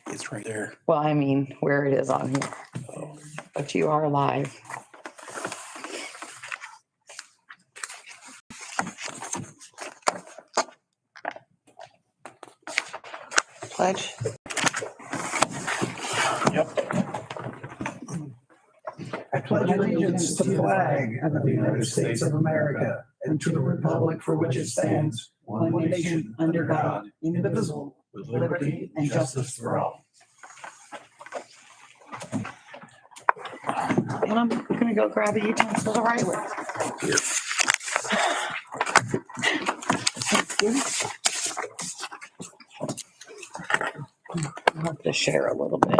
It's right there. Well, I mean, where it is on here, but you are live. Pledge. Yep. I pledge allegiance to the flag of the United States of America and to the republic for which it stands, one nation, under God, indivisible, with liberty and justice for all. And I'm gonna go grab the utensils right away. Thank you. I'll have to share a little bit.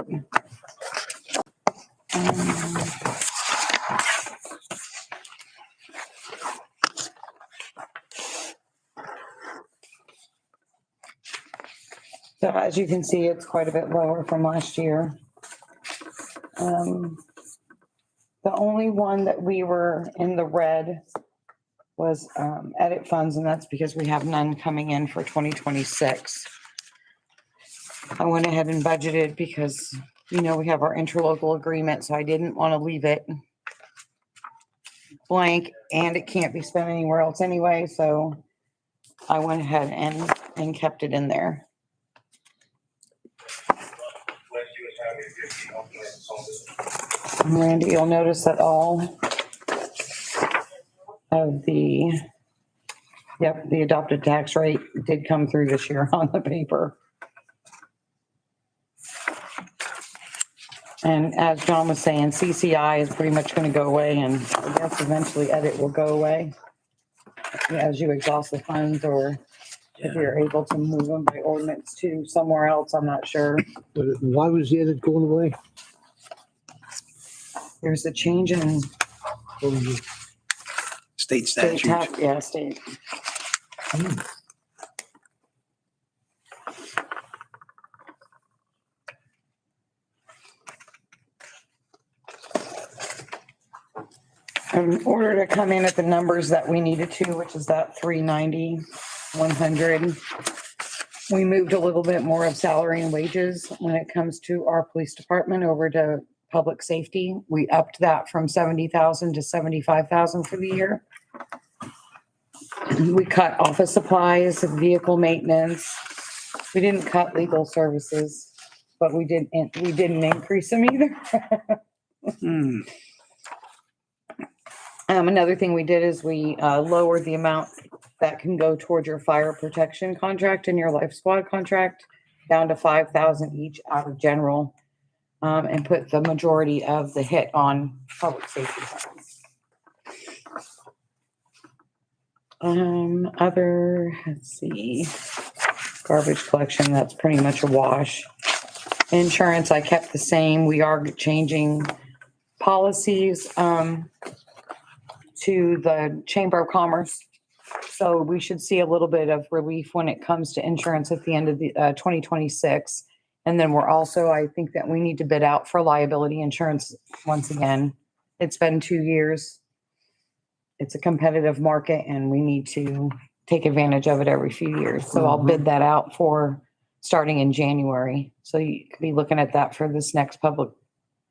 So as you can see, it's quite a bit lower from last year. The only one that we were in the red was edit funds, and that's because we have none coming in for 2026. I went ahead and budgeted because, you know, we have our interlocal agreement, so I didn't want to leave it blank, and it can't be spent anywhere else anyway, so I went ahead and kept it in there. Randy, you'll notice that all of the adopted tax rate did come through this year on the paper. And as John was saying, CCI is pretty much going to go away, and I guess eventually edit will go away as you exhaust the funds, or if you're able to move them by ordinance to somewhere else, I'm not sure. Why was the edit going away? There's a change in State state statute. tax, yeah, state. In order to come in at the numbers that we needed to, which is that 390, 100, we moved a little bit more of salary and wages when it comes to our police department over to public safety. We upped that from 70,000 to 75,000 for the year. We cut office supplies, vehicle maintenance. We didn't cut legal services, but we didn't increase them either. Another thing we did is we lowered the amount that can go toward your fire protection contract and your life squad contract down to 5,000 each out of general, and put the majority of the hit on public safety funds. Let's see, garbage collection, that's pretty much a wash. Insurance, I kept the same. We are changing policies to the Chamber of Commerce. So we should see a little bit of relief when it comes to insurance at the end of the 2026. And then we're also, I think that we need to bid out for liability insurance once again. It's been 2 years. It's a competitive market and we need to take advantage of it every few years. So I'll bid that out for starting in January. So you could be looking at that for this next public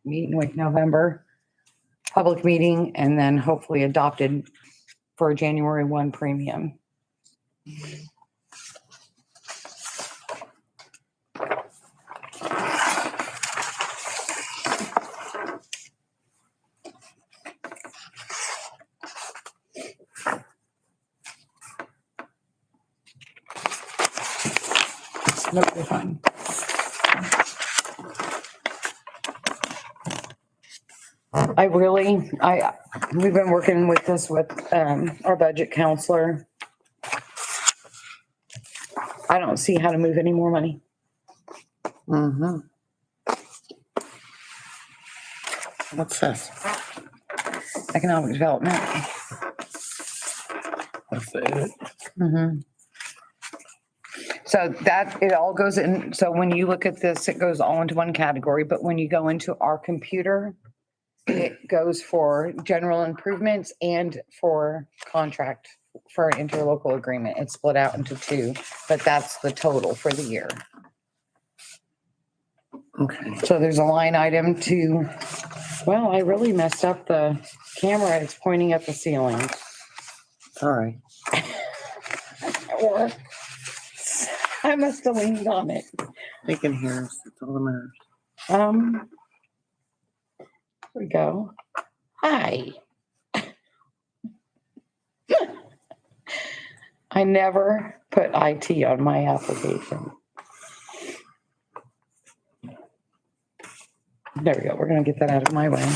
meeting, like November public meeting, and then hopefully adopted for a January 1 premium. Nope, they're fine. We've been working with this with our budget counselor. I don't see how to move any more money. What's this? Economic development. That's it. So that, it all goes in. So when you look at this, it goes all into one category, but when you go into our computer, it goes for general improvements and for contract for an interlocal agreement. It's split out into two, but that's the total for the year. Okay. So there's a line item to, well, I really messed up the camera. It's pointing at the ceiling. Sorry. Or I must have leaned on it. They can hear us. That's all that matters. Here we go. Hi. I never put IT on my application. There we go. We're gonna get that out of my way.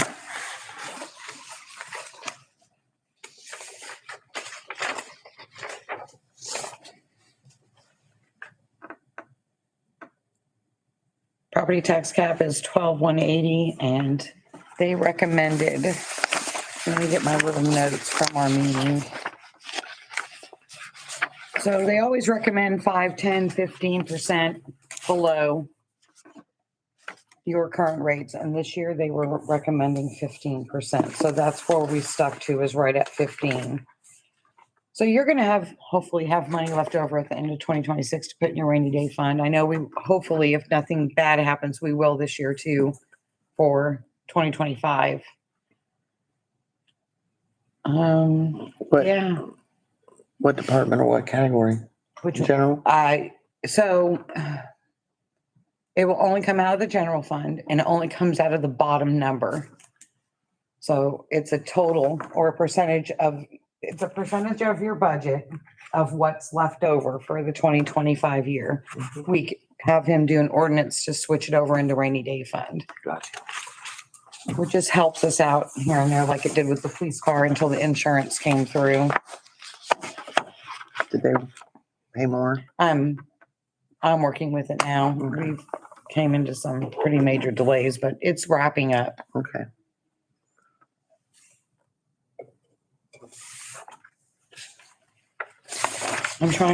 Property tax cap is 12,180 and they recommended, let me get my little notes from our meeting. So they always recommend 5, 10, 15% below your current rates. And this year they were recommending 15%. So that's where we stuck to, is right at 15. So you're going to hopefully have money left over at the end of 2026 to put in your rainy day fund. I know hopefully if nothing bad happens, we will this year too for 2025. What, Yeah. what department or what category? Which General? so it will only come out of the general fund and it only comes out of the bottom number. So it's a total or a percentage of, it's a percentage of your budget of what's left over for the 2025 year. We have him do an ordinance to switch it over into rainy day fund, Gotcha. which just helps us out here and there like it did with the police car until the insurance came through. Did they pay more? I'm working with it now. Okay. We've came into some pretty major delays, but it's wrapping up. Okay.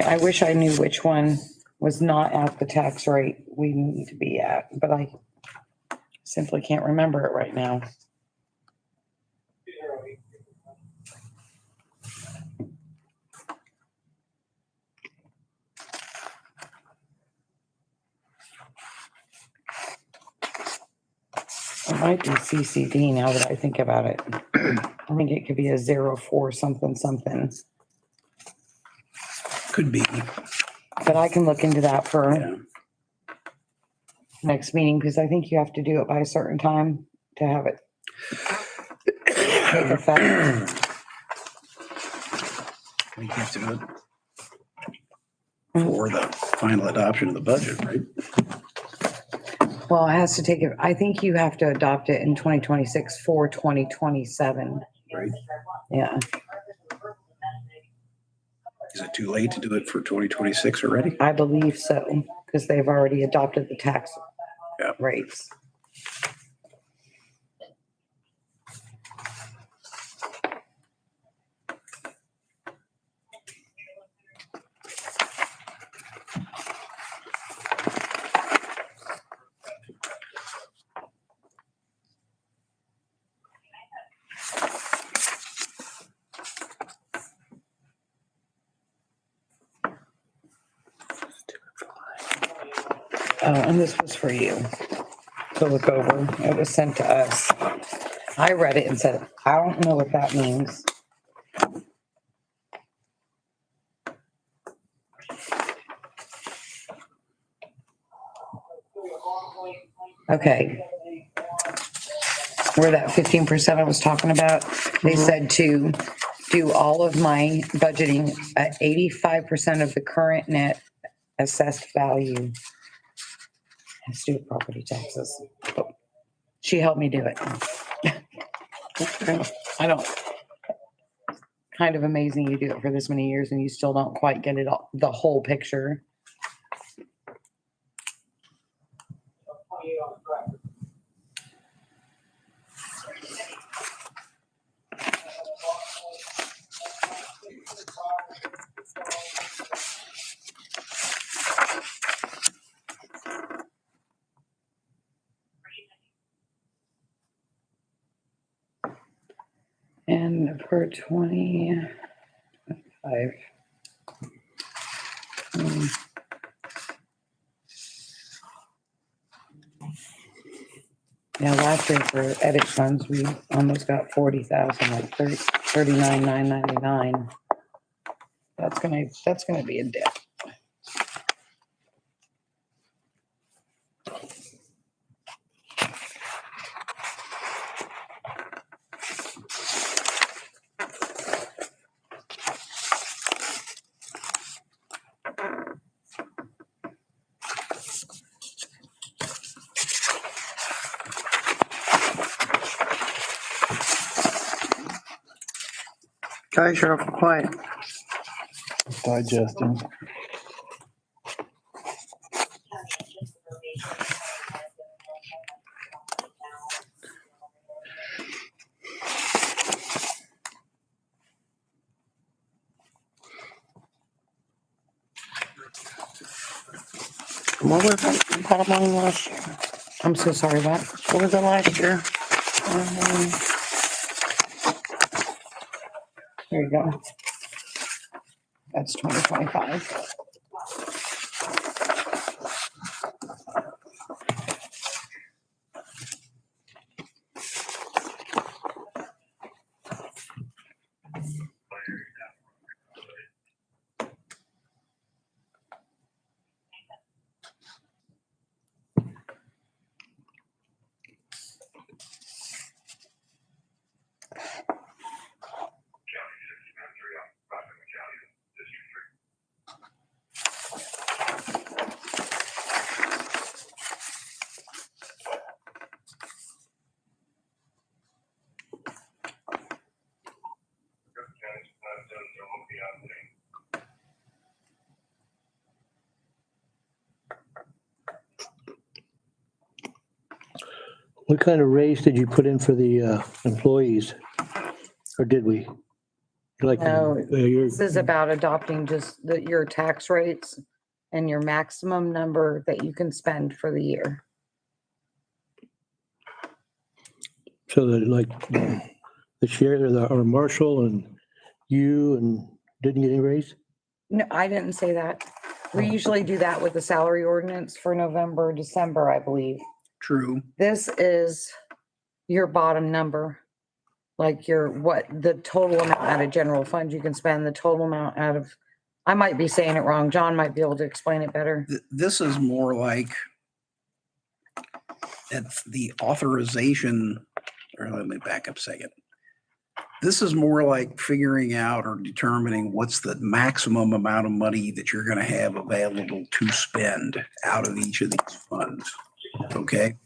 I wish I knew which one was not at the tax rate we need to be at, but I simply can't remember it right now. It might be CCD now that I think about it. I think it could be a 04 something something, Could be, but I can look into that for yeah. next meeting because I think you have to do it by a certain time to have it take effect. I think you have to do it for the final adoption of the budget, right? Well, it has to take it, I think you have to adopt it in 2026 for 2027. Right? Yeah, Is it too late to do it for 2026 already? I believe so, because they've already adopted the tax Yeah. rates. Oh, and this was for you to look over. It was sent to us. I read it and said, I don't know what that means. Okay. Where that 15% I was talking about, they said to do all of my budgeting at 85% of the current net assessed value. Has to do with property taxes. She helped me do it. I don't. Kind of amazing you do it for this many years and you still don't quite get it all, the whole picture. And for 25. Yeah, last year for edit funds, we almost got 40,000, like 39,999. That's gonna be a dip. Guys, you're awful quiet. Digesting. What was that bottom line last year? I'm so sorry, what? What was it last year? There you go. That's 2025. What kind of raise did you put in for the employees? Or did we? Like, No, you're, This is about adopting just your tax rates and your maximum number that you can spend for the year. so that like the share, or Marshall and you and didn't get any raise? No, I didn't say that. We usually do that with the salary ordinance for November, December, I believe. True. This is your bottom number. Like the total amount out of general fund you can spend, the total amount out of, I might be saying it wrong. John might be able to explain it better. This is more like it's the authorization, or let me back up a second. This is more like figuring out or determining what's the maximum amount of money that you're going to have available to spend out of each of these funds. Okay.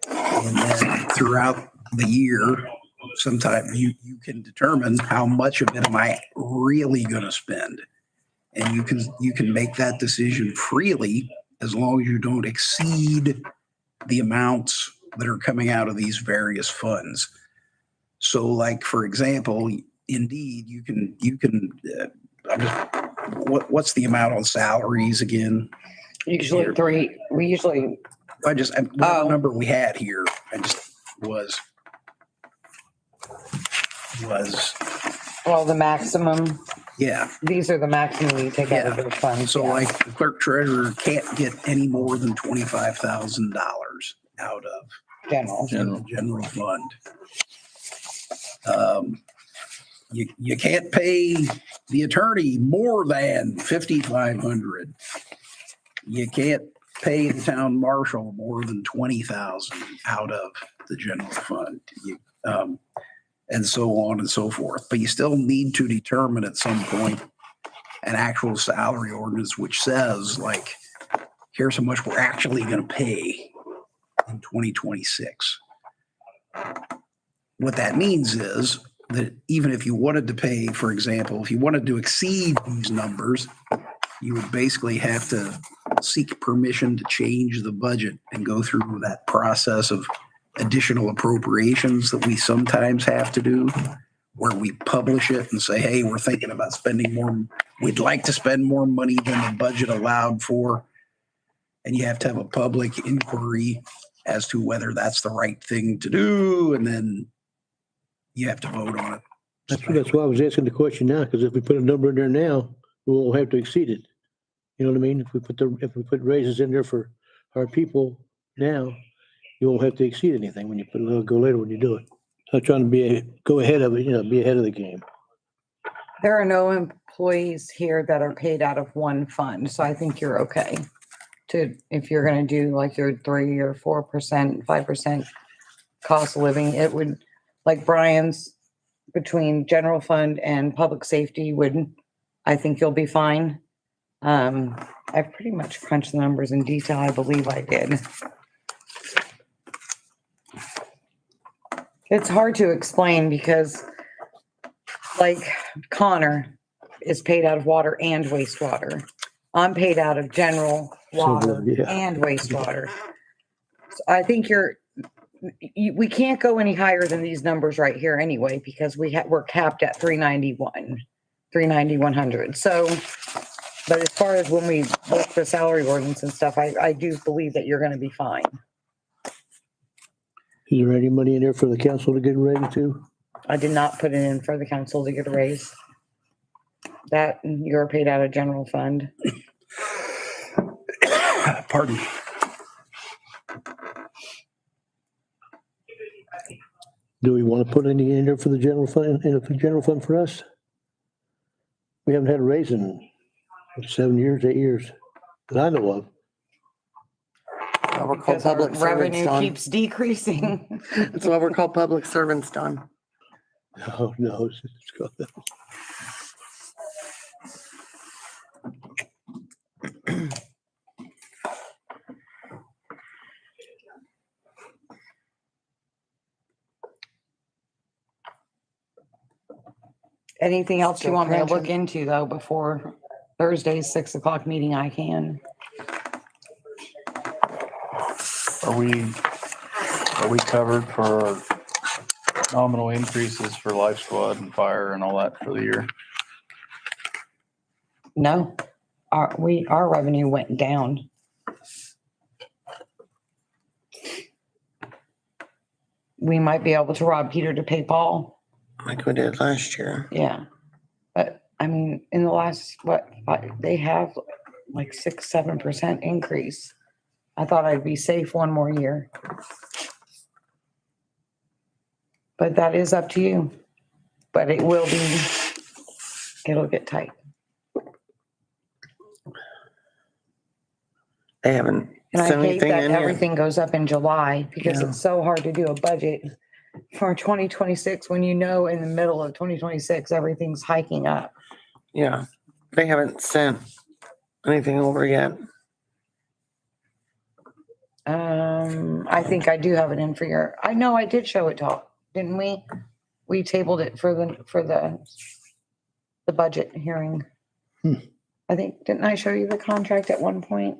And then throughout the year, sometimes you can determine how much of it am I really going to spend. And you can make that decision freely as long as you don't exceed the amounts that are coming out of these various funds. So like, for example, indeed, what's the amount on salaries again? Usually Whatever number we had here, well, the maximum, yeah. these are the maximum you take out of those funds. So yeah. like the clerk treasurer can't get any more than $25,000 out of General. the general fund. You can't pay the attorney more than $5,500. You can't pay the town marshal more than $20,000 out of the general fund. And so on and so forth. But you still need to determine at some point an actual salary ordinance which says, like, here's how much we're actually going to pay in 2026. What that means is that even if you wanted to pay, for example, if you wanted to exceed these numbers, you would basically have to seek permission to change the budget and go through that process of additional appropriations that we sometimes have to do, where we publish it and say, hey, we're thinking about spending more. We'd like to spend more money than the budget allowed for. And you have to have a public inquiry as to whether that's the right thing to do. And then you have to vote on it. That's why I was asking the question now, because if we put a number in there now, we'll have to exceed it. You know what I mean? If we put raises in there for our people now, you won't have to exceed anything when you put a go later when you do it. Not trying to go ahead of it, be ahead of the game. There are no employees here that are paid out of one fund, so I think you're okay. If you're gonna do like your 3 or 4%, 5% cost of living, it would, like Brian's, between general fund and public safety I think you'll be fine. I've pretty much crunched the numbers in detail. I believe I did. It's hard to explain because like Connor is paid out of water and wastewater. I'm paid out of general water yeah. and wastewater. So I think we can't go any higher than these numbers right here anyway, because we're capped at 390, 100. So, but as far as when we look the salary ordinance and stuff, I do believe that you're gonna be fine. Is there any money in there for the council to get ready to? I did not put it in for the council to get a raise. That you're paid out of general fund. Pardon. Do we want to put any in there for the general fund, for us? We haven't had a raise in 7 years, 8 years that I know of. Well, we're called Because our public servants, revenue Don. keeps decreasing. That's why we're called public servants, Don. Oh, no. Anything else you Still want me to look crunching. into though before Thursday's 6 o'clock meeting? I can. Are we covered for nominal increases for life squad and fire and all that for the year? No, our revenue went down. We might be able to rob Peter to pay Paul. Like we did last year. Yeah. But I mean, in the last, they have like 6-7% increase. I thought I'd be safe one more year. But that is up to you. But it'll get tight. They haven't And I sent hate anything that in yet. everything goes up in July because Yeah. it's so hard to do a budget for 2026 when in the middle of 2026, everything's hiking up. Yeah, they haven't sent anything over yet. I think I do have it in for I know I did show it to, didn't we? We tabled it for the budget hearing. I think, didn't I show you the contract at one point?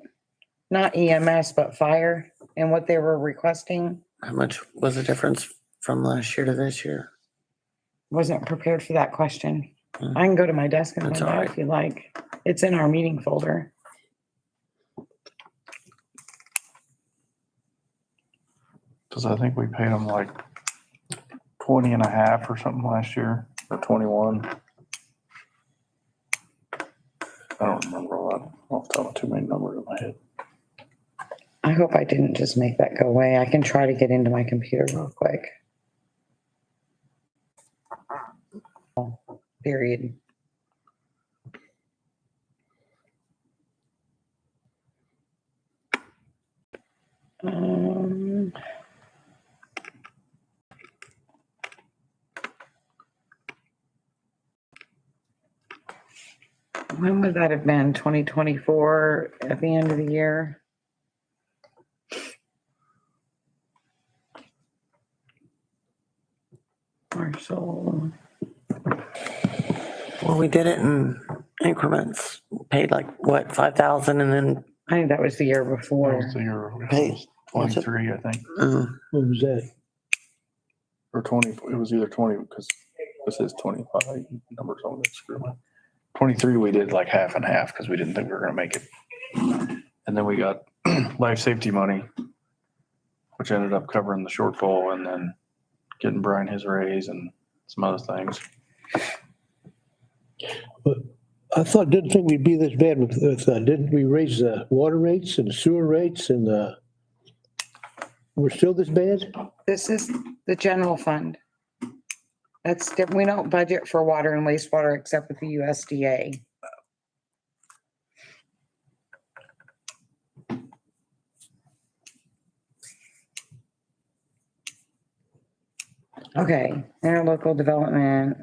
Not EMS, but fire and what they were requesting. How much was the difference from last year to this year? Wasn't prepared for that question. I can go to my desk and That's find all out right. if you like. It's in our meeting folder. Cause I think we paid them like 20 and a half or something last year, or 21. I don't remember all that. I'll tell too many numbers in my head. I hope I didn't just make that go away. I can try to get into my computer real quick. Period. When would that have been? 2024 at the end of the year? Marshall. Well, we did it in increments. Paid like, what, 5,000 and then, I think that was the year That before. was the year, Hey, what's it? 23, I think, What was that? or 20, it was either 20, because this is 25 numbers on this screw. 23, we did like half and half, because we didn't think we were gonna make it. And then we got life safety money, which ended up covering the shortfall and then getting Brian his raise and some other things. Didn't think we'd be this bad didn't we raise the water rates and sewer rates and We're still this bad? This is the general fund. We don't budget for water and wastewater except with the USDA. Okay, interlocal development.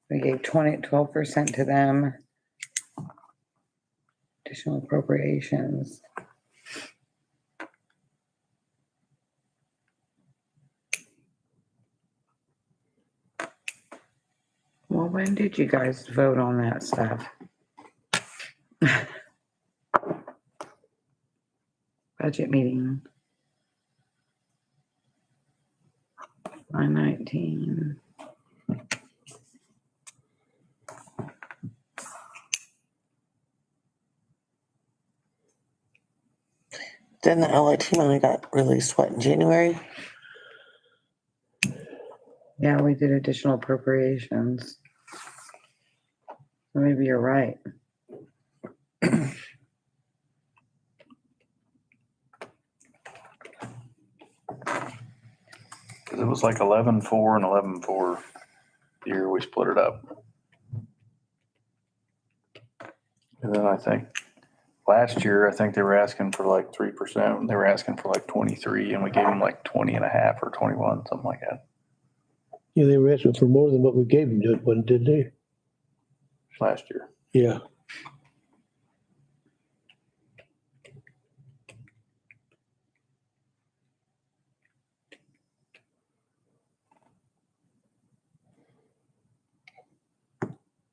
We gave 12% to them. Additional appropriations. Well, when did you guys vote on that stuff? Budget meeting. 9/19. Then the LIT money got released, what, in January? Yeah, we did additional appropriations. Maybe you're right. It was like 11-4 and 11-4 the year we split it up. And then I think last year, I think they were asking for like 3%. They were asking for like 23 and we gave them like 20.5 or 21, something like that Yeah, they were asking for more than what we gave them, didn't they? last year. Yeah.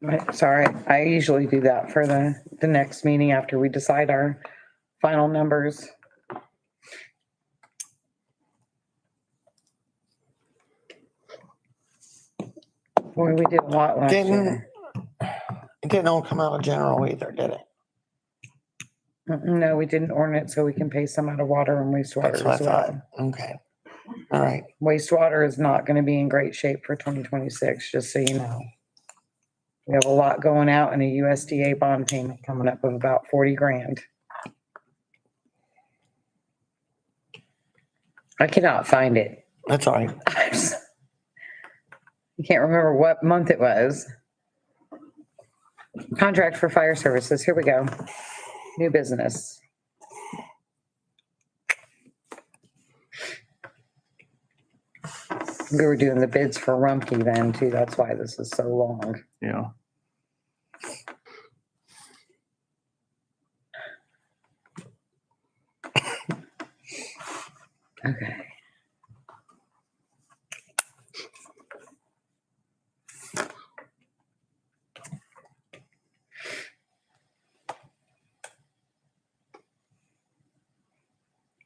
Right, sorry, I usually do that for the next meeting after we decide our final numbers. Boy, we did a lot last year. It didn't all come out of general either, did it? No, we didn't ordinance so we can pay some out of water and wastewater That's what I as well. thought. Okay. All right. Wastewater is not gonna be in great shape for 2026, just so you know. We have a lot going out and a USDA bond payment coming up of about 40 grand. I cannot find it. That's all right. I can't remember what month it was. Contract for fire services. Here we go. New business. We were doing the bids for Rumpke then too. That's why this is so long. Yeah. Okay.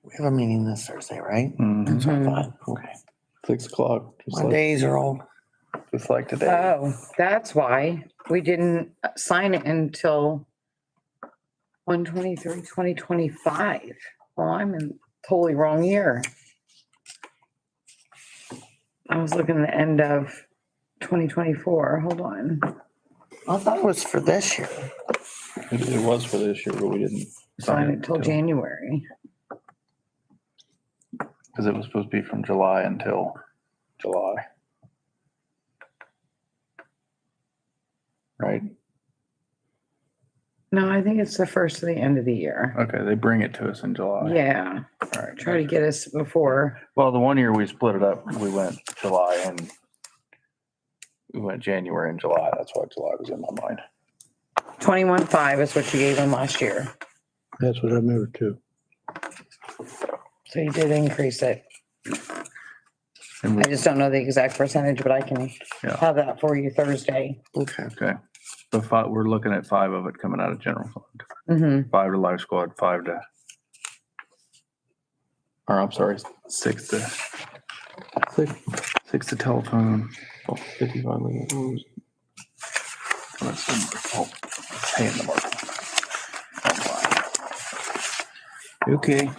We have a meeting this Thursday, right? Mhm. That's what I thought. Okay. 6 o'clock, My days are all, just like today. Oh, that's why we didn't sign it until 1/23/2025. Well, I'm in totally wrong year. I was looking at the end of 2024. Hold on. I thought it was for this year. It was for this year, but we didn't Sign it till January. because it was supposed to be from July until July. Right? No, I think it's the first of the end of the year. Okay, they bring it to us in July. Yeah, All right. try to get us before. Well, the one year we split it up, we went July and we went January and July. That's why July was in my mind. 21.5 is what you gave them last year. That's what I remember too. So you did increase it. And we, I just don't know the exact percentage, but I can Yeah. have that for you Thursday. Okay. okay. So we're looking at 5 of it coming out of general fund. Mm-hmm. 5 to life squad, 5 to, or I'm sorry, 6 to, 6 to telephone. 55 million. Oh, paying the market. Okay.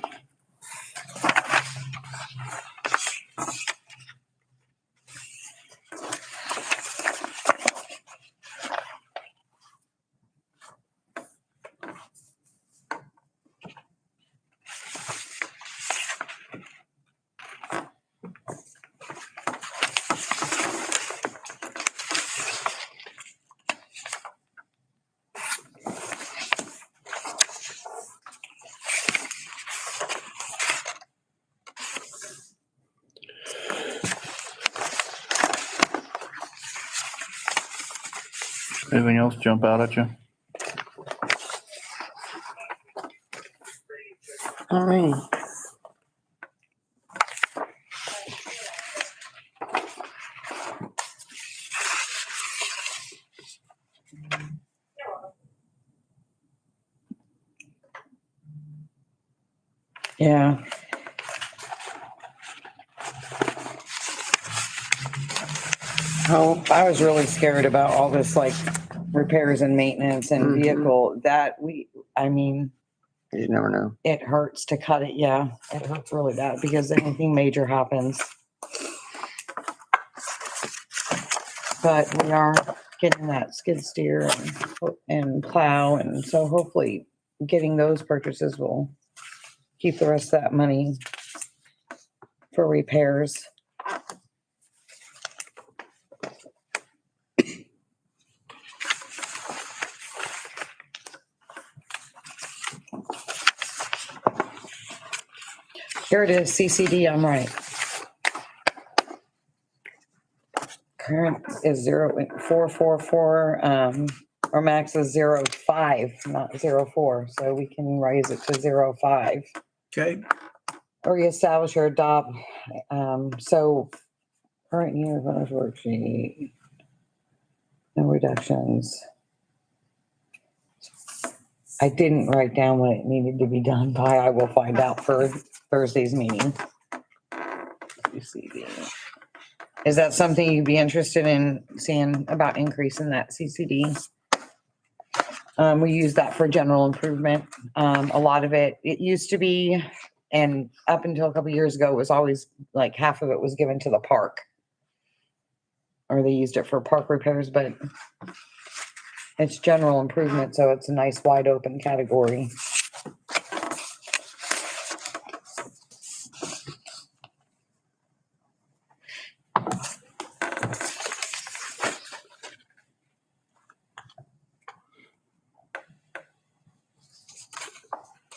Anything else jump out at you? All right. Yeah. Oh, I was really scared about all this like repairs and maintenance and Mhm. vehicle I mean, you never know. it hurts to cut it. Yeah, it hurts really bad because anything major happens. But we are getting that skid steer and plow. And so hopefully getting those purchases will keep the rest of that money for repairs. Here it is, CCD, I'm right. Current is 0.444, our max is 0.5, not 0.4, so we can raise it to 0.5. Okay, Or reestablish or adopt, so current year bonus worksheet. No reductions. I didn't write down what it needed to be done by. I will find out for Thursday's meeting. CCD. Is that something you'd be interested in seeing about increasing that CCD? We use that for general improvement. A lot of it used to be, and up until a couple years ago, it was always like half of it was given to the park. Or they used it for park repairs, but it's general improvement, so it's a nice wide open category.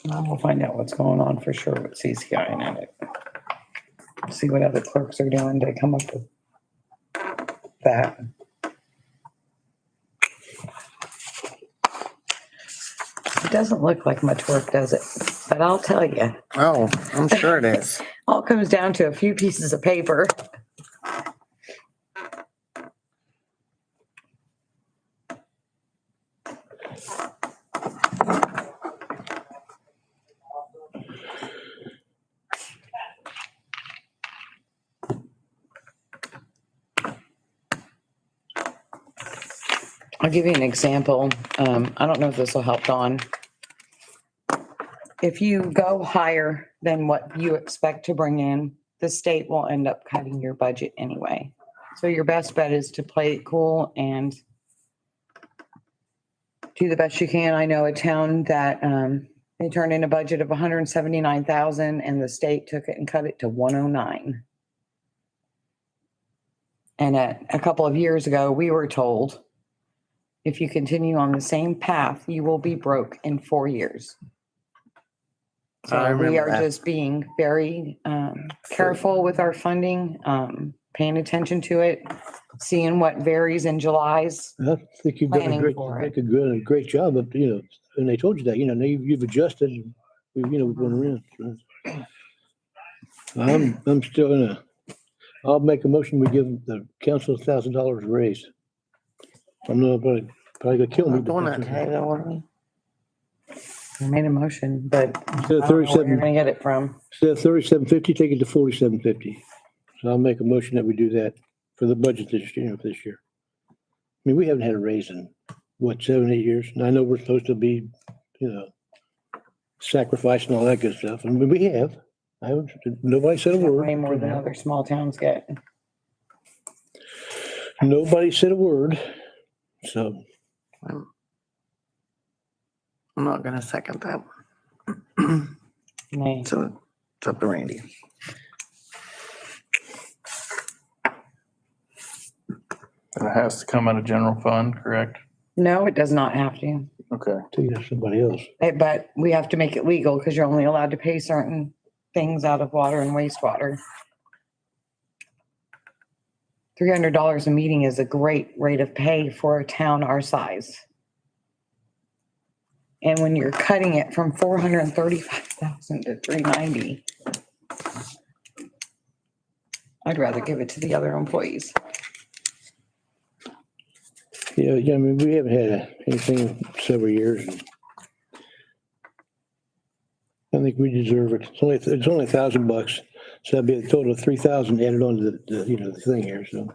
We'll find out what's going on for sure with CCI and it. See what other clerks are doing to come up with that. It doesn't look like much work, does it? But I'll tell you, Oh, I'm sure it is. all comes down to a few pieces of paper. I'll give you an example. I don't know if this will help Dawn. If you go higher than what you expect to bring in, the state will end up cutting your budget anyway. So your best bet is to play it cool and do the best you can. I know a town that they turned in a budget of 179,000 and the state took it and cut it to 109. And a couple of years ago, we were told, if you continue on the same path, you will be broke in 4 years. I So we remember are that. just being very careful with our funding, paying attention to it, seeing what varies in July's. I think you've done a Planning great, for it. a great job, but and they told you that, now you've adjusted, and we're going around. So. I'm still I'll make a motion, we give the council $1,000 raise. I'm not probably gonna kill me. Not doing that today, though, are we? I made a motion, but I Instead don't know of where you're 37, gonna get it from. instead of 3750, take it to 4750. So I'll make a motion that we do that for the budget this year, I mean, we haven't had a raise in, 7, 8 years? And I know we're supposed to be, sacrificing all that good stuff. And we have. Nobody said a word. Way more than other small towns get. Nobody said a word. So I'm not gonna second that one. Nay. So it's up to Randy. And it has to come out of general fund, correct? No, it does not have to. Okay. take it to somebody else. But we have to make it legal because you're only allowed to pay certain things out of water and wastewater $300 a meeting is a great rate of pay for a town our size. And when you're cutting it from 435,000 to 390, I'd rather give it to the other employees. Yeah, I mean, we haven't had anything in several years. I think we deserve it. It's only $1,000, so that'd be a total of 3,000 added on to the thing here, so.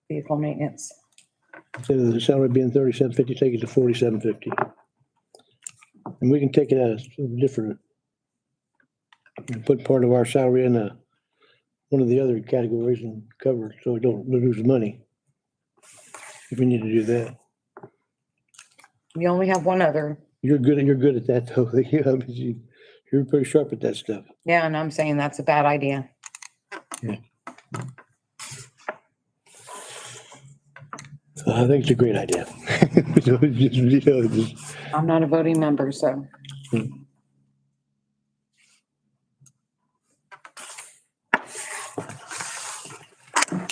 Vehicle maintenance. Instead of the salary being 37.50, take it to 47.50. And we can take it as different. And put part of our salary in one of the other categories and cover it, so we don't lose money. If we need to do that. We only have one other. You're good at that though. You're pretty sharp at that stuff. Yeah, and I'm saying that's a bad idea. I think it's a great idea. I'm not a voting member, so.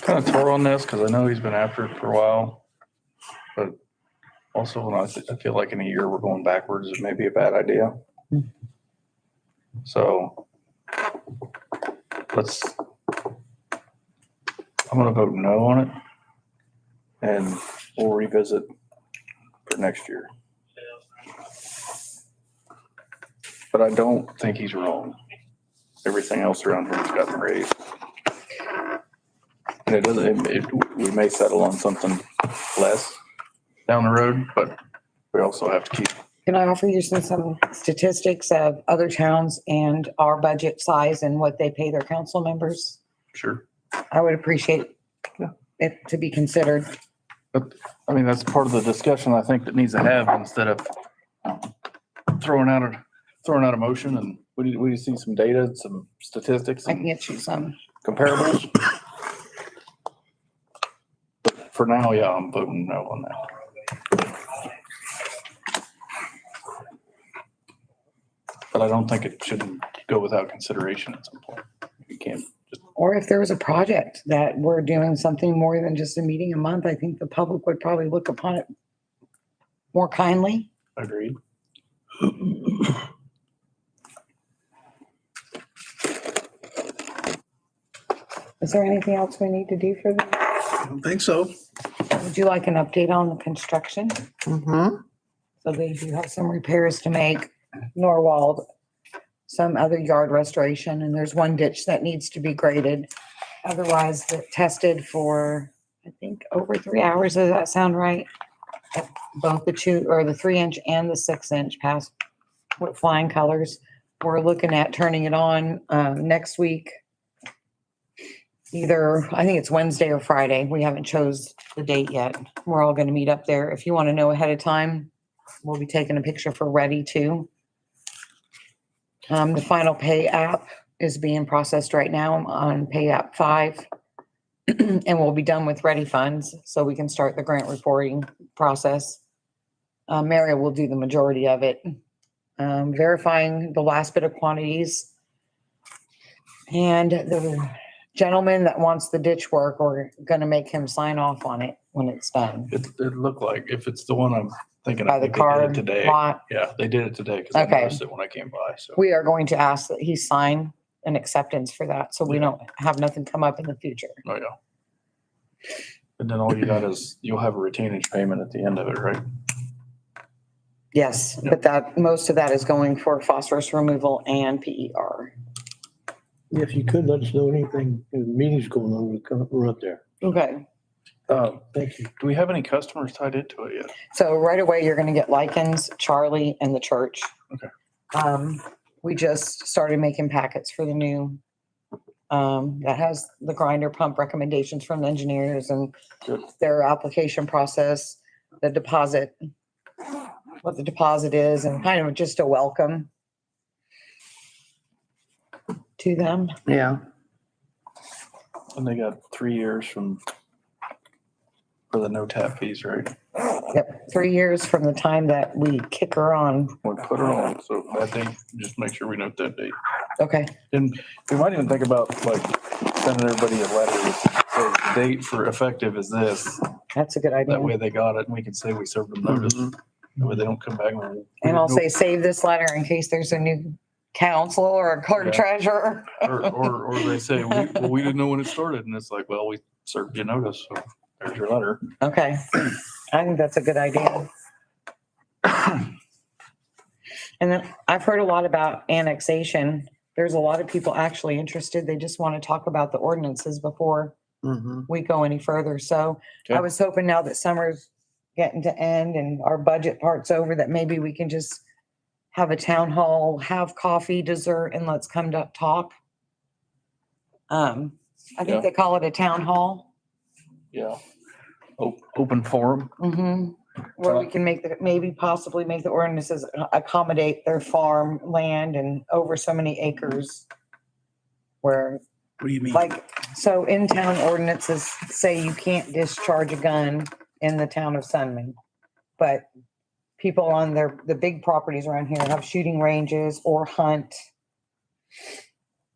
Kind of tore on this because I know he's been after it for a while. But also, when I feel like in a year we're going backwards, it may be a bad idea. So I'm going to vote no on it. And we'll revisit for next year. But I don't think he's wrong. Everything else around here has gotten raised. And it doesn't, we may settle on something less down the road, but we also have to keep. Can I offer you some statistics of other towns and our budget size and what they pay their council members? Sure. I would appreciate it to be considered. But I mean, that's part of the discussion I think that needs to have instead of throwing out a motion, and we see some data, some statistics, I can and get you some. comparables. But for now, yeah, I'm voting no on that. But I don't think it should go without consideration at some point. You can't just, Or if there was a project that we're doing something more than just a meeting a month, I think the public would probably look upon it more kindly. agreed. Is there anything else we need to do for them? I don't think so. Would you like an update on the construction? Mm-hmm. So they do have some repairs to make, Norwald, some other yard restoration, and there's one ditch that needs to be graded. Otherwise, it tested for, I think, over 3 hours. Does that sound right? At both the 3-inch and the 6-inch passed with flying colors. We're looking at turning it on next week. Either, I think it's Wednesday or Friday. We haven't chose the date yet. We're all gonna meet up there. If you want to know ahead of time, we'll be taking a picture for Ready too. The final pay app is being processed right now on pay app 5. And we'll be done with Ready funds, so we can start the grant reporting process. Mary will do the majority of it. Verifying the last bit of quantities. And the gentleman that wants the ditch work, we're gonna make him sign off on it when it's done. It looked like, if it's the one I'm thinking, By I the think they did car it today. lot, Yeah, they did it today because I Okay. noticed it when I came by, so. we are going to ask that he sign an acceptance for that, so we don't have nothing come up in the future. Oh, yeah. And then all you got is, you'll have a retainage payment at the end of it, right? Yes, but that, most of that is going for phosphorus removal and PER. If you could, let us know anything, meetings going on, we're up there. Okay, Thank you. Do we have any customers tied into it yet? so right away, you're gonna get Likens, Charlie, and the church. Okay. We just started making packets for the new, that has the grinder pump recommendations from the engineers and Good. their application process, the deposit, what the deposit is, and kind of just a welcome to them. Yeah. And they got 3 years for the no tap fees, right? Yep, 3 years from the time that we kick her on. We put her on, so that date, just make sure we note that date. Okay, And we might even think about like sending everybody a letter that says the date for effective is this. That's a good idea. That way they got it and we can say we served them notice. That way they don't come back and. And I'll say, save this letter in case there's a new council or a clerk Yeah. treasurer. Or they say, we didn't know when it started. And it's like, well, we served you notice. So there's your letter. Okay, I think that's a good idea. And then I've heard a lot about annexation. There's a lot of people actually interested. They just want to talk about the ordinances before we go any further. So I Okay. was hoping now that summer's getting to end and our budget part's over, that maybe we can just have a town hall, have coffee, dessert, and let's come to talk. I Yeah. think they call it a town hall. Yeah. Open forum. Where we can maybe possibly make the ordinances accommodate their farm land and over so many acres. Where, What do you mean? like, so in town ordinances say you can't discharge a gun in the town of Sunman. But people on the big properties around here have shooting ranges or hunt.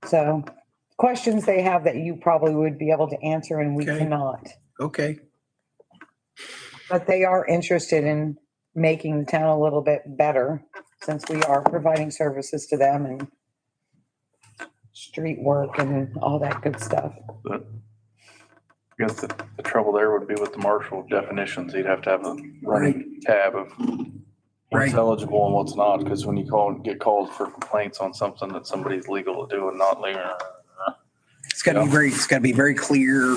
So questions they have that you probably would be able to answer and we Okay. cannot. Okay, But they are interested in making the town a little bit better since we are providing services to them and street work and all that good stuff. But I guess the trouble there would be with the marshal definitions. He'd have to have a running tab of Right. what's eligible and what's not. Because when you get called for complaints on something that somebody's legal to do and not legal. it's gotta be it's gotta be very clear.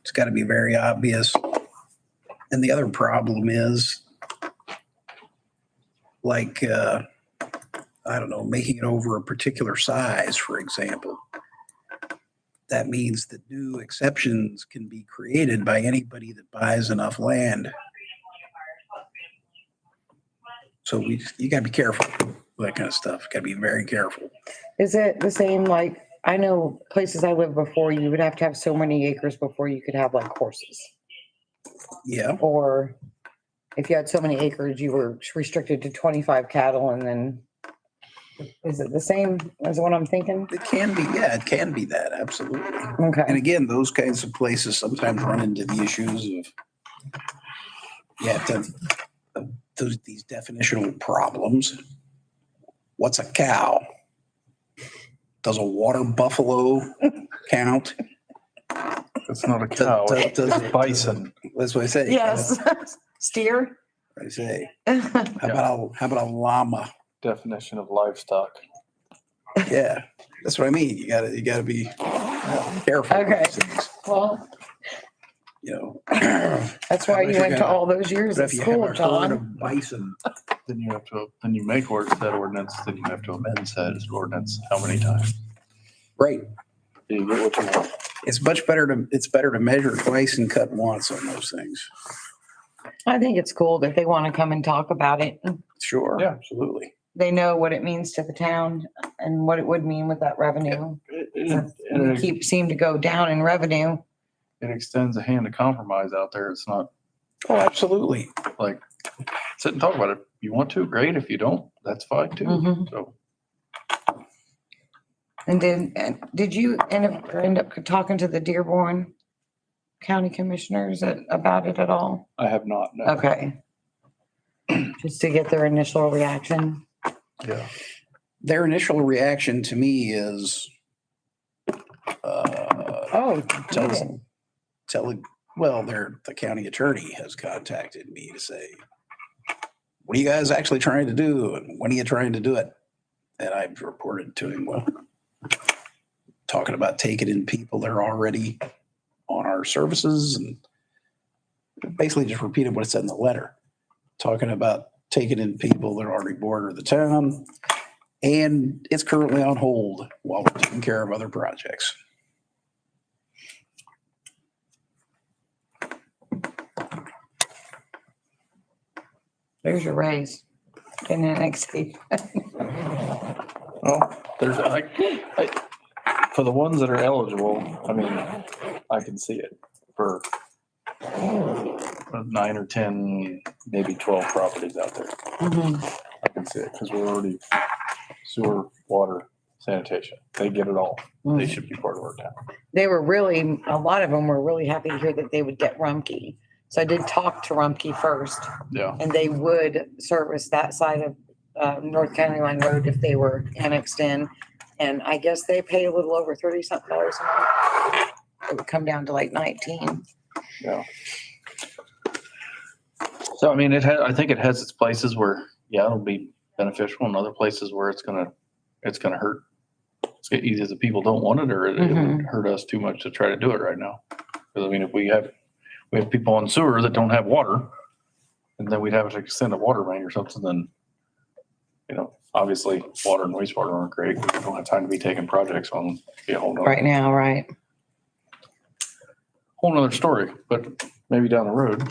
It's gotta be very obvious. And the other problem is like, I don't know, making it over a particular size, for example. That means that new exceptions can be created by anybody that buys enough land. So you gotta be careful with that kind of stuff. Gotta be very careful. Is it the same, like, I know places I lived before, you would have to have so many acres before you could have like horses. Yeah, Or if you had so many acres, you were restricted to 25 cattle and then, is it the same as what I'm thinking? it can be. Yeah, it can be that. Absolutely. And Okay, again, those kinds of places sometimes run into the issues of, you have to, these definitional problems. What's a cow? Does a water buffalo count? It's not a cow. It's Does- a bison. That's what I say. yes, steer. I say. How about a llama? Definition of livestock. Yeah, that's what I mean. You gotta be careful. with Okay. these things, Well, You know. that's why you went to all those years But at if you have school, a herd John. of bison, Then you make that ordinance, then you have to amend said ordinance how many times? right? Do you get what you want? It's better to measure twice and cut once on those things. I think it's cool that they want to come and talk about it. Sure. Yeah. Absolutely. They know what it means to the town and what it would mean with that revenue. We seem to go down in revenue. It extends a hand of compromise out there. It's not Oh, absolutely. like sit and talk about it. You want to, great. If you don't, that's fine too. Mhm. So And did you end up talking to the Dearborn County Commissioners about it at all? I have not. No. Okay. Just to get their initial reaction. Yeah. Their initial reaction to me is, Oh, Tell you us. didn't. the county attorney has contacted me to say, what are you guys actually trying to do? And when are you trying to do it? And I've reported to him, well, talking about taking in people that are already on our services and basically just repeated what it said in the letter. Talking about taking in people that already border the town. And it's currently on hold while we're taking care of other projects. There's your raise. In NXT. Well, there's for the ones that are eligible, I mean, I can see it for 9 or 10, maybe 12 properties out there. I can see it because we're already sewer, water, sanitation. They get it all. They Mm. should be part of our town. They were really, a lot of them were really happy to hear that they would get Rumpke. So I did talk to Rumpke first, Yeah. and they would service that side of North County Line Road if they were annexed in. And I guess they pay a little over 30 something dollars a month. It would come down to like 19. Yeah. So, I mean, I think it has its places where, yeah, it'll be beneficial, and other places where it's gonna hurt. Either the people don't want it, or it would hurt us too much to try to do it right now. Because I mean, if we have people on sewer that don't have water, and then we'd have to extend a water main or something, then, obviously, water and wastewater aren't great. We don't have time to be taking projects on. Be a whole Right now, right? nother story, but maybe down the road.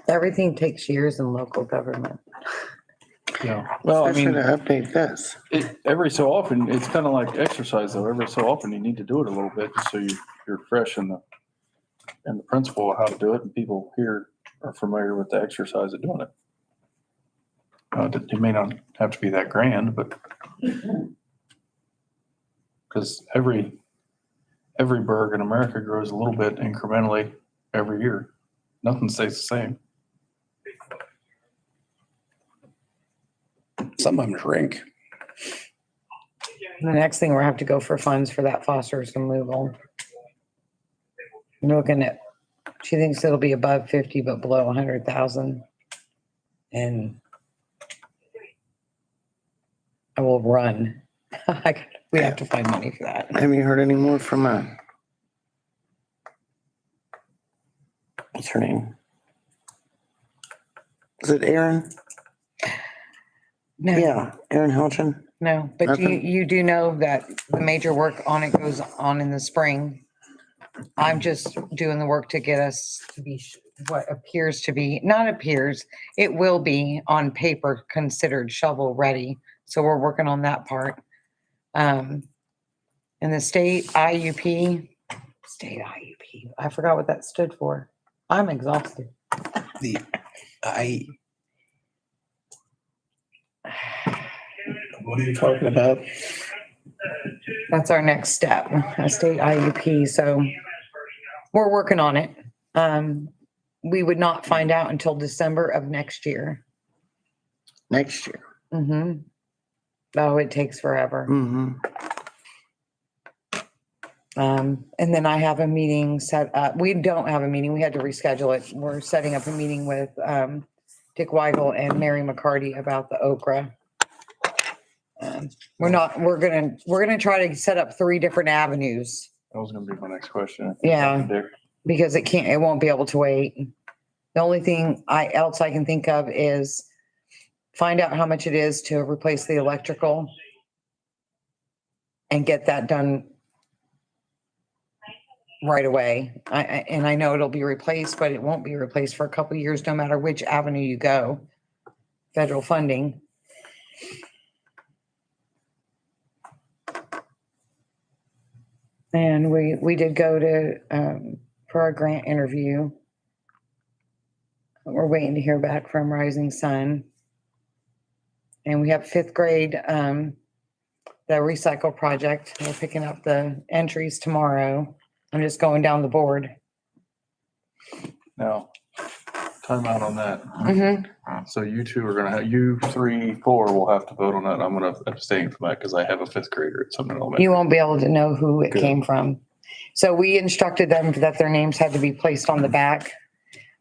Everything takes years in local government. Yeah. Well, I Especially mean, to update this. every so often, it's kind of like exercise though. Every so often you need to do it a little bit just so you're fresh in the principle of how to do it, and people here are familiar with the exercise of doing it. It may not have to be that grand, but because every burg in America grows a little bit incrementally every year. Nothing stays the same. Some of them shrink. The next thing we'll have to go for funds for that phosphorus removal. I'm looking at, she thinks it'll be above 50, but below 100,000. And I will run. We have to find money for that. Have you heard any more from, what's her name? Is it Aaron? No, Yeah, Aaron Helton. no, but Nothing? you do know that the major work on it goes on in the spring. I'm just doing the work to get us to be what appears to be, not appears, it will be on paper considered shovel ready. So we're working on that part. And the state IUP, I forgot what that stood for. I'm exhausted. What are you talking about? That's our next step, a state IUP. So we're working on it. We would not find out until December of next year. Next year. Mm-hmm. Oh, it takes forever. Mm-hmm. And then I have a meeting set up. We don't have a meeting. We had to reschedule it. We're setting up a meeting with Dick Weigel and Mary McCarty about the okra. We're gonna try to set up 3 different avenues That was going to be my next question. Yeah. Dick. because it won't be able to wait. The only thing else I can think of is find out how much it is to replace the electrical and get that done right away. And I know it'll be replaced, but it won't be replaced for a couple of years, no matter which avenue you go. Federal funding. And we did go to, for our grant interview. We're waiting to hear back from Rising Sun. And we have 5th grade, the recycle project. We're picking up the entries tomorrow. I'm just going down the board. Now, time out on that. Mm-hmm. So you two are gonna have, you 3, 4 will have to vote on that. I'm gonna abstain from that because I have a 5th grader at Sunman Elementary. You won't be able to know who it Good. came from. So we instructed them that their names had to be placed on the back.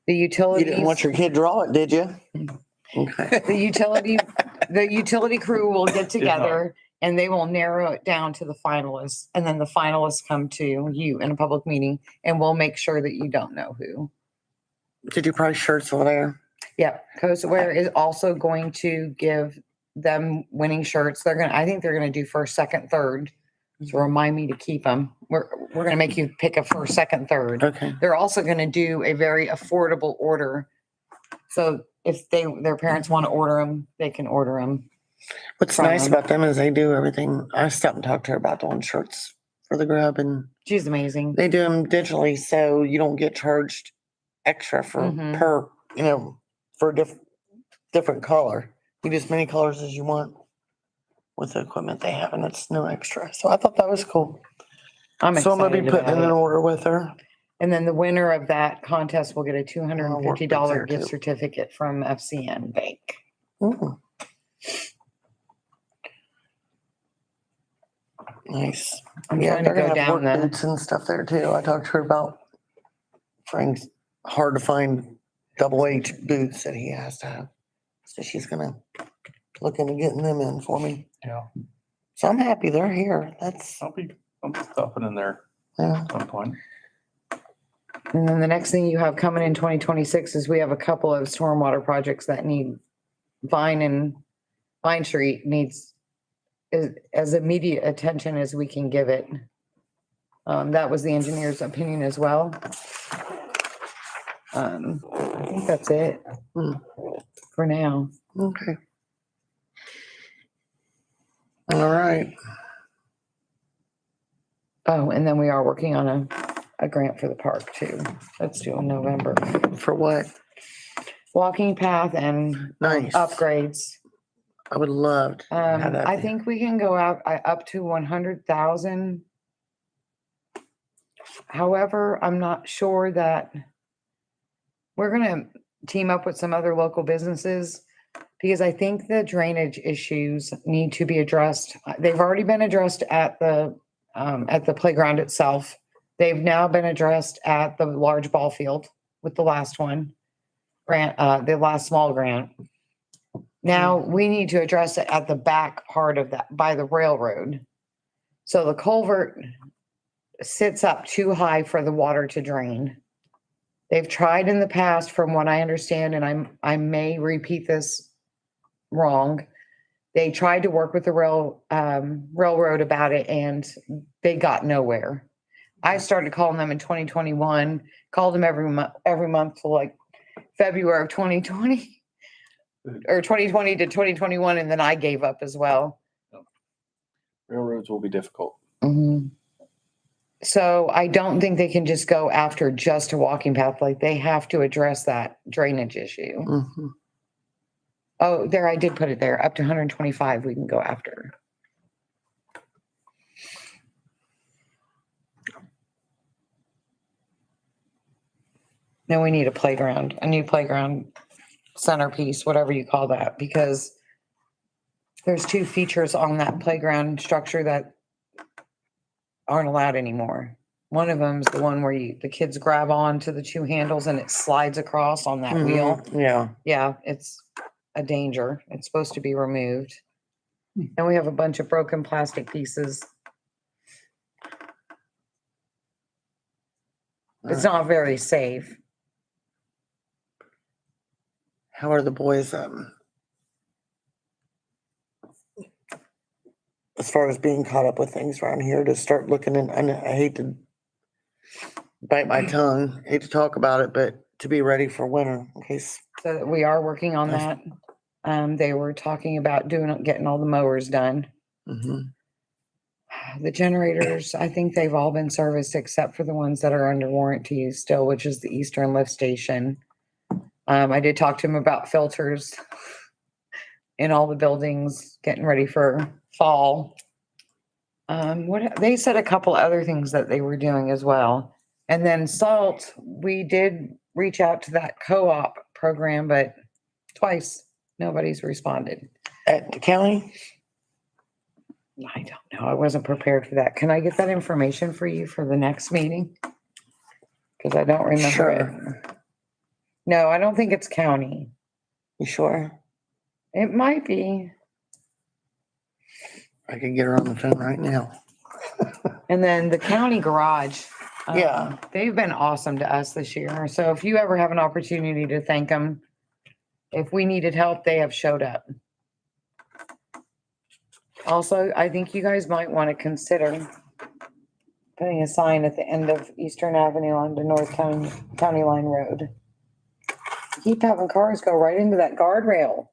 The You didn't want utilities, your kid to draw it, did you? Okay. the utility crew will get together and they will narrow it down to the finalists. And then the finalists come to you in a public meeting and we'll make sure that you don't know who. Did you price shirts over there? Yeah, Coastware is also going to give them winning shirts. I think they're gonna do first, second, third. So remind me to keep them. We're gonna make you pick a first, second, third. Okay. They're also gonna do a very affordable order. So if their parents want to order them, they can order them. What's From nice them. about them is they do everything. I stopped and talked to her about doing shirts for the grub, and She's amazing. they do them digitally, so you don't get charged extra for Mhm. per, for a different color. You do as many colors as you want. with the equipment they have and it's no extra. So I thought that was cool. I'm So I'm gonna be excited putting in about an it. order with her. And then the winner of that contest will get a $250 there gift too. certificate from FCN Bank. Ooh. Nice. I'm Yeah, trying to they're go gonna have work down the, boots and stuff there too. I talked to her about Frank's hard to find double H boots that he has to have. So she's gonna look into getting them in for me. Yeah, So I'm happy they're here. That's, I'll be stopping in there yeah. at some point. and then the next thing you have coming in 2026 is we have a couple of stormwater projects that need Vine Street needs as immediate attention as we can give it. That was the engineer's opinion as well. I think that's it Hmm. for now. Okay. All right. Oh, and then we are working on a grant for the park too. That's due in November. For what? Walking path and Nice. upgrades. I would love to have that. I be. think we can go out up to 100,000. However, I'm not sure that we're gonna team up with some other local businesses because I think the drainage issues need to be addressed. They've already been addressed at the playground itself. They've now been addressed at the large ball field with the last one grant, the last small grant. Now we need to address it at the back part of that by the railroad. So the culvert sits up too high for the water to drain. They've tried in the past, from what I understand, and I may repeat this wrong. They tried to work with the railroad about it and they got nowhere. I started calling them in 2021, called them every month till like February of 2020 or 2020 to 2021, and then I gave up as well. Railroads will be difficult. So I don't think they can just go after just a walking path. Like they have to address that drainage issue. Mhm. Oh, there, I did put it there. Up to 125 we can go after. Then we need a new playground centerpiece, whatever you call that, because there's two features on that playground structure that aren't allowed anymore. One of them is the one where the kids grab on to the two handles and it slides across on that wheel. Mhm. Yeah. Yeah, it's a danger. It's supposed to be removed. And we have a bunch of broken plastic pieces. It's not very safe. How are the boys, as far as being caught up with things around here to start looking in, I hate to bite my tongue, hate to talk about it, but to be ready for winter in case. So we are working on that. They were talking about getting all the mowers done. Mhm. The generators, I think they've all been serviced except for the ones that are under warranty still, which is the Eastern Lift Station. I did talk to him about filters in all the buildings, getting ready for fall. They said a couple other things that they were doing as well. And then salt, we did reach out to that co-op program, but twice nobody's responded. At the county? I don't know. I wasn't prepared for that. Can I get that information for you for the next meeting? Because I don't remember Sure. it. No, I don't think it's county. You sure? It might be. I could get her on the phone right now. And then the county garage. Yeah. They've been awesome to us this year. So if you ever have an opportunity to thank them, if we needed help, they have showed up. Also, I think you guys might want to consider putting a sign at the end of Eastern Avenue onto North County Line Road. Keep having cars go right into that guardrail.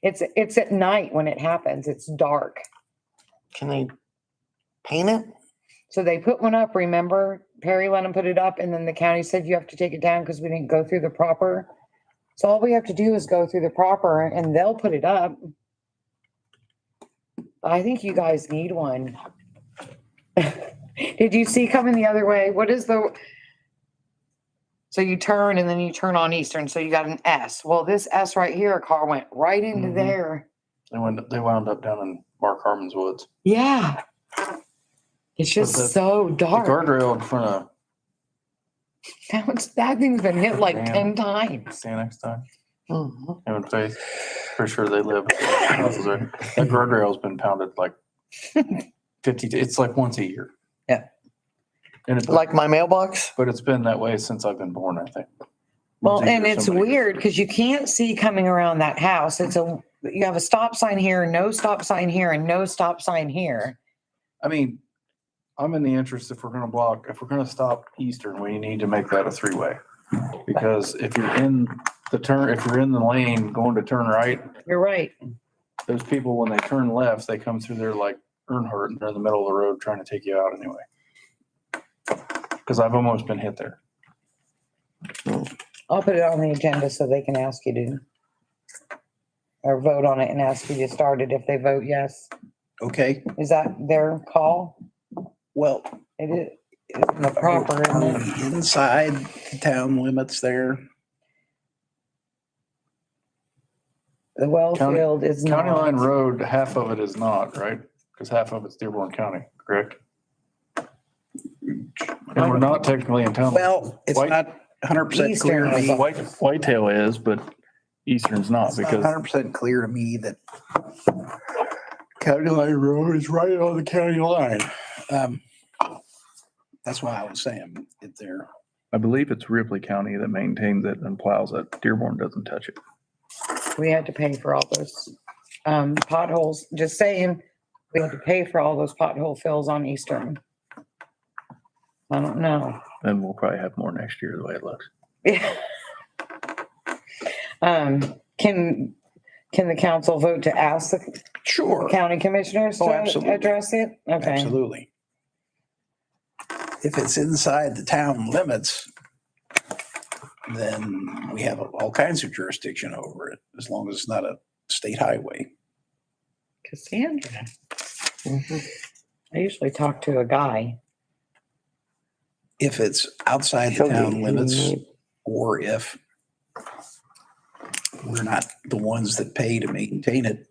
It's at night when it happens. It's dark. Can they paint it? So they put one up, remember? Perry let them put it up and then the county said you have to take it down because we didn't go through the proper. So all we have to do is go through the proper and they'll put it up. I think you guys need one. Did you see coming the other way? What is the? So you turn and then you turn on Eastern, so you got an S. Well, this S right here, a car went right into Mhm. there. They wound up down in Mark Harmon's woods. Yeah. It's just the- so The dark. guardrail in front of That thing's been hit like Damn. 10 times. Stanix time, Mhm. him and Faith, pretty sure they live. Houses there. That guardrail's been pounded like 50, it's like once a year. Yeah. And it, Like my mailbox? but it's been that way since I've been born, I think. Well, Once a and year, it's somebody gets weird it. because you can't see coming around that house. You have a stop sign here, no stop sign here, and no stop sign here. I mean, I'm in the interest if we're gonna stop Eastern, we need to make that a three-way. Because if you're in the lane going to turn right, You're right. those people, when they turn left, they come through there like Earnhardt and they're in the middle of the road trying to take you out anyway. Because I've almost been hit there. I'll put it on the agenda so they can ask you to, or vote on it and ask you to start it if they vote yes. Okay, Is that their call? well, It is, it's the proper, isn't it? inside the town limits there, The well County- field is County Line not. Road, half of it is not, right? Because half of it's Dearborn County, correct? And we're not technically in town. well, it's White- not 100% clear to Eastern is me. Whitetail is, but Eastern's not It's not because 100% clear to me that County Line Road is right on the county line. Um, that's why I was saying it there. I believe it's Ripley County that maintains it and plows it. Dearborn doesn't touch it. We had to pay for all those potholes. Just saying, we had to pay for all those pothole fills on Eastern. I don't know. And we'll probably have more next year the way it looks. Can the council vote to ask the Sure, county commissioners Oh, to absolutely. address it? Okay. absolutely. If it's inside the town limits, then we have all kinds of jurisdiction over it, as long as it's not a state highway. Cassandra, Mhm. I usually talk to a guy. If it's outside the She'll town get you limits, need- or if we're not the ones that pay to maintain it,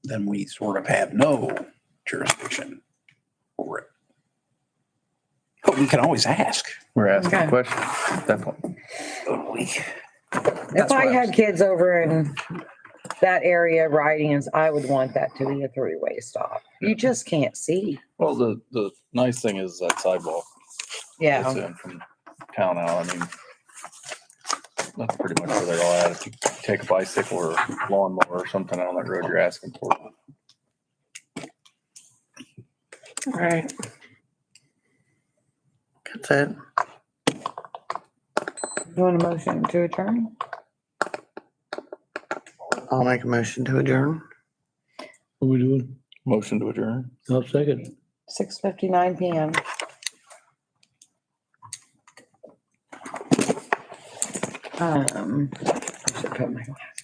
then we sort of have no jurisdiction over it. But we can always ask. We're asking Okay. a question at that point. If That's I what I had was- kids over in that area riding, I would want that to be a three-way stop. You just can't see. Well, the nice thing is that sidewalk that's Yeah, in from town out. I mean, that's pretty much where they're all at. If you take a bicycle or lawnmower or something on that road, you're asking for it. All right. That's it. you want a motion to adjourn? I'll make a motion to adjourn. What are we doing? Motion to adjourn. I'll second. 6:59 PM. I should put my glasses